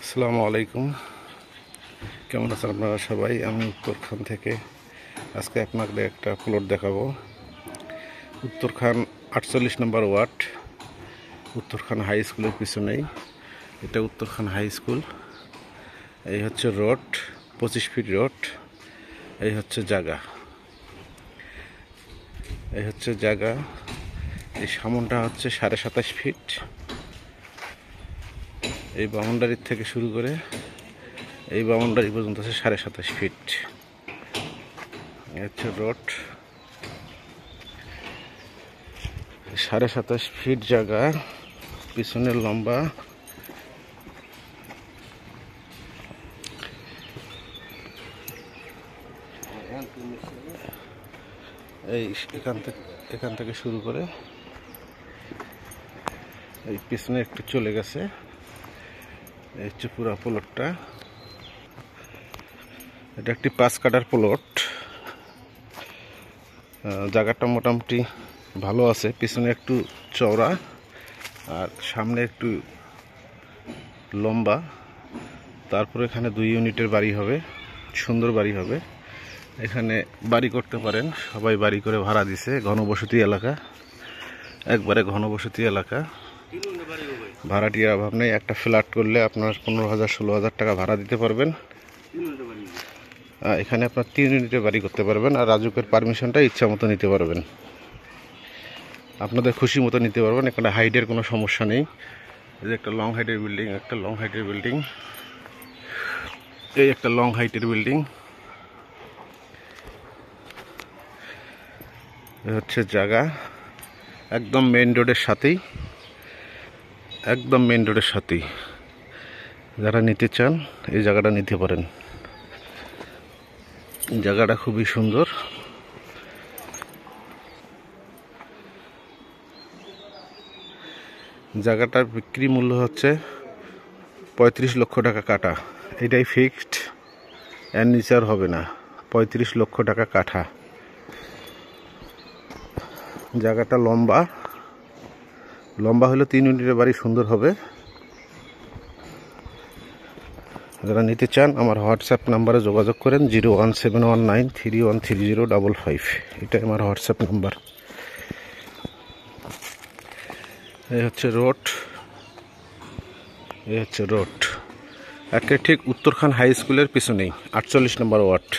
আসসালামু আলাইকুম। কেমন আছেন আপনারা সবাই? আমি উত্তরখান থেকে আজকে আপনাদের একটা প্লট দেখাবো। উত্তরখান 48 নম্বর ওয়ার্ড, উত্তরখান হাই স্কুলের পিছনেই। এটা উত্তরখান হাই স্কুল। এই হচ্ছে রোড, 25 ফিট রোড। এই হচ্ছে জায়গা, এই সামনটা হচ্ছে 27.5 ফিট। এই বাউন্ডারির থেকে শুরু করে এই বাউন্ডারি পর্যন্ত আছে 27.5 ফিট। হচ্ছে রোড, 27.5 ফিট জায়গা, পিছনের লম্বা। এই এখান থেকে শুরু করে এই পিছনে একটু চলে গেছে। এই হচ্ছে পুরো প্লটটা। এটা একটি 5 কাঠার প্লট। জায়গাটা মোটামুটি ভালো আছে। পিছনে একটু চওড়া আর সামনে একটু লম্বা। তারপরে এখানে 2 ইউনিটের বাড়ি হবে, সুন্দর বাড়ি হবে। এখানে বাড়ি করতে পারেন, সবাই বাড়ি করে ভাড়া দিছে। ঘনবসতি এলাকা, একবারে ঘনবসতি এলাকা। ভাড়াটিয়ার অভাব নেই। একটা ফ্ল্যাট করলে আপনার 15,000-16,000 টাকা ভাড়া দিতে পারবেন। এখানে আপনার 3 ইউনিটের বাড়ি করতে পারবেন। আর রাজুকের পারমিশনটা ইচ্ছা মতো নিতে পারবেন, আপনাদের খুশি মতো নিতে পারবেন। এখানে হাইটের কোনো সমস্যা নেই। এই যে একটা লং হাইটের বিল্ডিং, একটা লং হাইটের বিল্ডিং, এই একটা লং হাইটের বিল্ডিং। হচ্ছে জায়গা একদম মেইন রোডের সাথেই, একদম মেইন রোডের সাথেই। যারা নিতে চান এই জায়গাটা নিতে পারেন। জায়গাটা খুবই সুন্দর। জায়গাটার বিক্রি মূল্য হচ্ছে 35 লক্ষ টাকা কাঠা। এটাই ফিক্সড, এর নিচে আর হবে না। 35 লক্ষ টাকা কাঠা। জায়গাটা লম্বা হলে 3 ইউনিটের বাড়ি সুন্দর হবে। যারা নিতে চান আমার হোয়াটসঅ্যাপ নাম্বারে যোগাযোগ করেন, 01719313055। এটাই আমার হোয়াটসঅ্যাপ নাম্বার। এই হচ্ছে রোড, একে ঠিক উত্তরখান হাই স্কুলের পিছনেই, 48 নম্বর ওয়ার্ড।